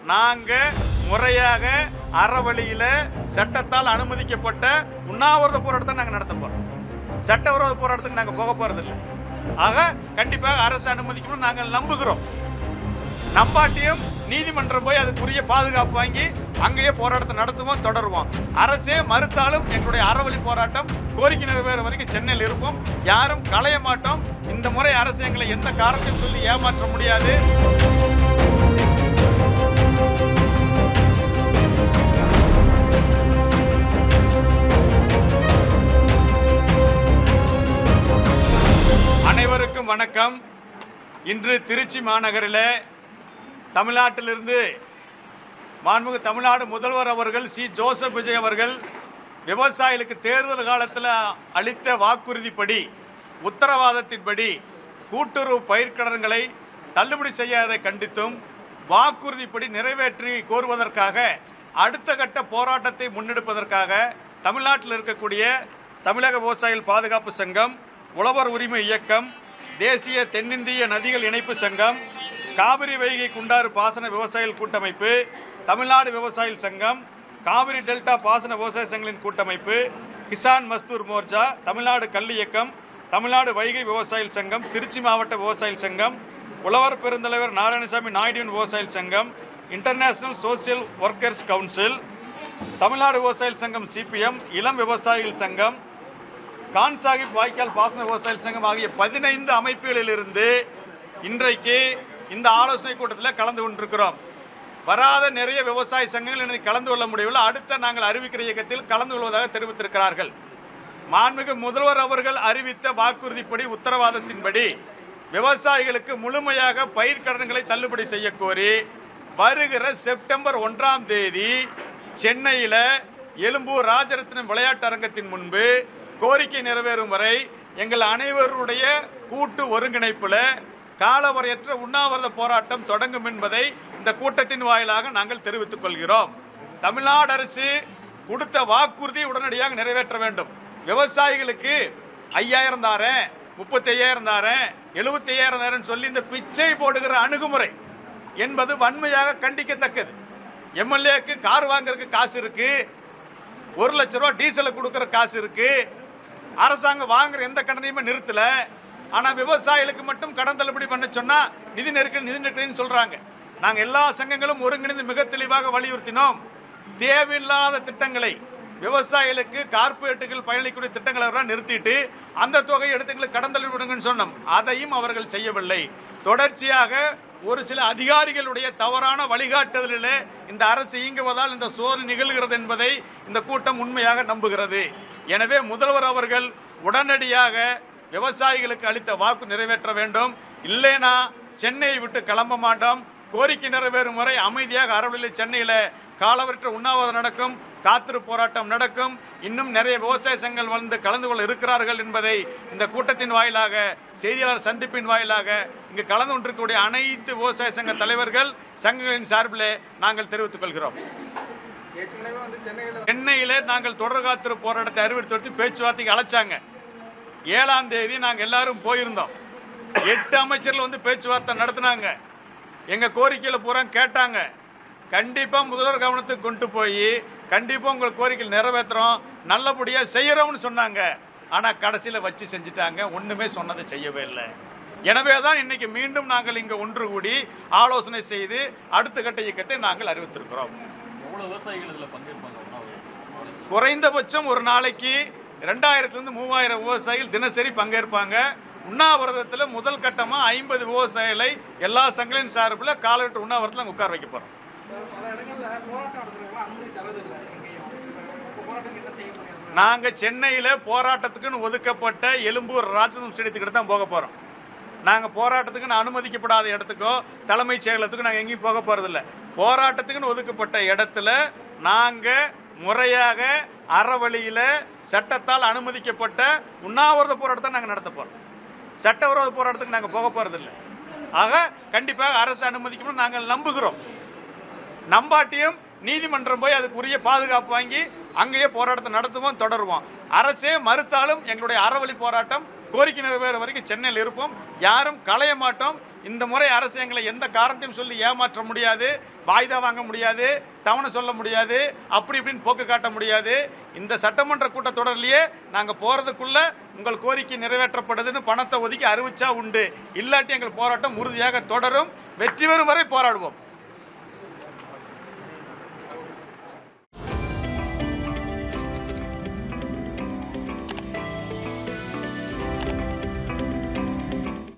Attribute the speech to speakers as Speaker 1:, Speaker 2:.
Speaker 1: நாங்கள் முறையாக அறவழியில் சட்டத்தால் அனுமதிக்கப்பட்ட உண்ணாவிரத போராட்டத்தை நாங்கள் நடத்த போகிறோம். சட்டவிரோத போராட்டத்துக்கு நாங்கள் போக போகிறதில்லை. ஆக கண்டிப்பாக அரசு அனுமதிக்கணும் நாங்கள் நம்புகிறோம். நம்பாட்டியும் நீதிமன்றம் போய் அதுக்குரிய பாதுகாப்பு வாங்கி அங்கேயே போராட்டத்தை நடத்துவோம், தொடருவோம். அரசே மறுத்தாலும் எங்களுடைய அறவழி போராட்டம் கோரிக்கை நிறைவேற வரைக்கும் சென்னையில் இருப்போம். யாரும் களைய மாட்டோம். இந்த முறை அரசு எங்களை எந்த காரணத்தையும் சொல்லி ஏமாற்ற முடியாது. அனைவருக்கும் வணக்கம். இன்று திருச்சி மாநகரில் தமிழ்நாட்டிலிருந்து மாண்புமிகு தமிழ்நாடு முதல்வர் அவர்கள் சி ஜோசப் விஜய் அவர்கள் விவசாயிகளுக்கு தேர்தல் காலத்தில் அளித்த வாக்குறுதிப்படி, உத்தரவாதத்தின்படி கூட்டுறவு பயிர்க்கடன்களை தள்ளுபடி செய்யாததை கண்டித்தும் வாக்குறுதிப்படி நிறைவேற்றி கோருவதற்காக அடுத்த கட்ட போராட்டத்தை முன்னெடுப்பதற்காக தமிழ்நாட்டில் இருக்கக்கூடிய தமிழக விவசாயிகள் பாதுகாப்பு சங்கம், உழவர் உரிமை இயக்கம், தேசிய தென்னிந்திய நதிகள் இணைப்பு சங்கம், காவிரி வைகை குண்டாறு பாசன விவசாயிகள் கூட்டமைப்பு, தமிழ்நாடு விவசாயிகள் சங்கம், காவிரி டெல்டா பாசன விவசாய சங்கங்களின் கூட்டமைப்பு, கிசான் மஸ்தூர் மோர்ச்சா, தமிழ்நாடு கல் இயக்கம், தமிழ்நாடு வைகை விவசாயிகள் சங்கம், திருச்சி மாவட்ட விவசாயிகள் சங்கம், உழவர் பெருந்தலைவர் நாராயணசாமி நாயுடுவின் விவசாயிகள் சங்கம், international social workers council, Tamil Nadu விவசாயிகள் சங்கம் சிபிஎம், இளம் விவசாயிகள் சங்கம், கான் சாஹிப் வாய்க்கால் பாசன விவசாயிகள் சங்கம் ஆகிய 15 அமைப்புகளிலிருந்து இன்றைக்கு இந்த ஆலோசனை கூட்டத்தில் கலந்து கொண்டிருக்கிறோம். வராத நிறைய விவசாய சங்கங்கள் எனக்கு கலந்து கொள்ள முடியவில்லை. அடுத்த நாங்கள் அறிவிக்கிற இயக்கத்தில் கலந்து கொள்வதாக தெரிவித்திருக்கிறார்கள். மாண்புமிகு முதல்வர் அவர்கள் அறிவித்த வாக்குறுதிப்படி, உத்தரவாதத்தின்படி விவசாயிகளுக்கு முழுமையாக பயிர்க்கடன்களை தள்ளுபடி செய்ய கோரி வருகிற செப்டம்பர் 1ஆம் தேதி சென்னையில் எழும்பூர் ராஜரத்னம் விளையாட்டு அரங்கத்தின் முன்பு கோரிக்கை நிறைவேறும் வரை எங்கள் அனைவருடைய கூட்டு ஒருங்கிணைப்பில் காலவரையற்ற உண்ணாவிரத போராட்டம் தொடங்கும் என்பதை இந்த கூட்டத்தின் வாயிலாக நாங்கள் தெரிவித்துக் கொள்கிறோம். தமிழ்நாடு அரசு கொடுத்த வாக்குறுதி உடனடியாக நிறைவேற்ற வேண்டும். விவசாயிகளுக்கு 5000 தாரேன், 35,000 தாரேன், 75,000 தாரேன்னு சொல்லி இந்த பிச்சை போடுகிற அணுகுமுறை என்பது வன்மையாக கண்டிக்கத்தக்கது. எம்எல்ஏக்கு கார் வாங்குறதுக்கு காசு இருக்கு, 1 லட்ச ரூபா டீசலை கொடுக்கிற காசு இருக்கு. அரசாங்கம் வாங்குற எந்த கடனையுமே நிறுத்தல. ஆனா விவசாயிகளுக்கு மட்டும் கடன் தள்ளுபடி பண்ண சொன்னா நிதி நெருக்கடின்னு சொல்றாங்க. நாங்க எல்லா சங்கங்களும் ஒருங்கிணைந்து மிக தெளிவாக வலியுறுத்தினோம். தேவையில்லாத திட்டங்களை, விவசாயிகளுக்கு கார்பரேட்டுகள் பயணிக்கூடிய திட்டங்களை நிறுத்திட்டு அந்த தொகையை எடுத்து கடன் தள்ளுபடி சொன்னோம். அதையும் அவர்கள் செய்யவில்லை. தொடர்ச்சியாக ஒரு சில அதிகாரிகளுடைய தவறான வழிகாட்டுதலில் இந்த அரசு இயங்குவதால் இந்த சோதனை நிகழ்கிறது என்பதை இந்த கூட்டம் உண்மையாக நம்புகிறது. எனவே முதல்வர் அவர்கள் உடனடியாக விவசாயிகளுக்கு அளித்த வாக்கு நிறைவேற்ற வேண்டும். இல்லைனா சென்னையை விட்டு கிளம்ப மாட்டோம். கோரிக்கை நிறைவேறும் வரை அமைதியாக அறவழியில் சென்னையில் காலவற்ற உண்ணாவிரதம் நடக்கும், காத்திருப்பு போராட்டம் நடக்கும். இன்னும் நிறைய விவசாய சங்கங்கள் வந்து கலந்து கொள்ள இருக்கிறார்கள் என்பதை இந்த கூட்டத்தின் வாயிலாக, செய்தியாளர் சந்திப்பின் வாயிலாக இங்கு கலந்து கொண்டிருக்கக்கூடிய அனைத்து விவசாய சங்க தலைவர்கள், சங்கங்களின் சார்பில் நாங்கள் தெரிவித்துக் கொள்கிறோம். சென்னையில் நாங்கள் தொடர் காத்திருப்பு போராட்டத்தை அறிவித்து பேச்சுவார்த்தைக்கு அழைச்சாங்க. 7ஆம் தேதி நாங்கள் எல்லாரும் போயிருந்தோம். 8 அமைச்சர்கள் வந்து பேச்சுவார்த்தை நடத்தினாங்க. எங்க கோரிக்கையில் பூரா கேட்டாங்க. கண்டிப்பா முதல்வர் கவனத்துக்கு கொண்டு போய் கண்டிப்பா உங்கள் கோரிக்கை நிறைவேற்றுறோம், நல்லபடியா செய்யறோம்னு சொன்னாங்க. ஆனா கடைசியில் வச்சு செஞ்சுட்டாங்க. ஒண்ணுமே சொன்னதை செய்யவே இல்லை. எனவே தான் இன்னைக்கு மீண்டும் நாங்கள் இங்க ஒன்று கூடி ஆலோசனை செய்து அடுத்த கட்ட இயக்கத்தை நாங்கள் அறிவித்திருக்கிறோம். குறைந்தபட்சம் ஒரு நாளைக்கு 2000 - 3000 விவசாயிகள் தினசரி பங்கேற்பாங்க. உண்ணாவிரதத்தில் முதல் கட்டமா 50 விவசாயிகளை எல்லா சங்கங்களின் சார்பில் காலவெட்டு உண்ணாவிரதத்தில் உட்கார வைக்க போறோம். நாங்க சென்னையில் போராட்டத்துக்குன்னு ஒதுக்கப்பட்ட எழும்பூர் ராஜரத்னம் ஸ்டேடியத்துக்கிட்ட தான் போக போறோம். நாங்க போராட்டத்துக்குன்னு அனுமதிக்கப்படாத இடத்துக்கோ தலைமைச் செயலகத்துக்கு நாங்கள் எங்கேயும் போக போறதில்லை. போராட்டத்துக்குன்னு ஒதுக்கப்பட்ட இடத்துல நாங்க முறையாக அறவழியில் சட்டத்தால் அனுமதிக்கப்பட்ட உண்ணாவிரத போராட்டத்தை நாங்கள் நடத்த போறோம். சட்டவிரோத போராட்டத்துக்கு நாங்கள் போக போறதில்லை. ஆக கண்டிப்பாக அரசு அனுமதிக்கணும் நாங்கள் நம்புகிறோம். நம்பாட்டியும் நீதிமன்றம் போய் அதுக்குரிய பாதுகாப்பு வாங்கி அங்கேயே போராட்டத்தை நடத்துவோம், தொடருவோம். அரசே மறுத்தாலும் எங்களுடைய அறவழி போராட்டம் கோரிக்கை நிறைவேற வரைக்கும் சென்னையில் இருப்போம், யாரும் களைய மாட்டோம். இந்த முறை அரசு எங்களை எந்த காரணத்தையும் சொல்லி ஏமாற்ற முடியாது, வாய்தா வாங்க முடியாது, தவணை சொல்ல முடியாது, அப்படி இப்படின்னு போக்கு காட்ட முடியாது. இந்த சட்டமன்ற கூட்டத்தொடரிலேயே நாங்கள் போகிறதுக்குள்ள உங்கள் கோரிக்கை நிறைவேற்றப்படுதுன்னு பணத்தை ஒதுக்கி அறிவிச்சா உண்டு, இல்லாட்டி எங்கள் போராட்டம் உறுதியாக தொடரும். வெற்றி பெறும் வரை போராடுவோம்.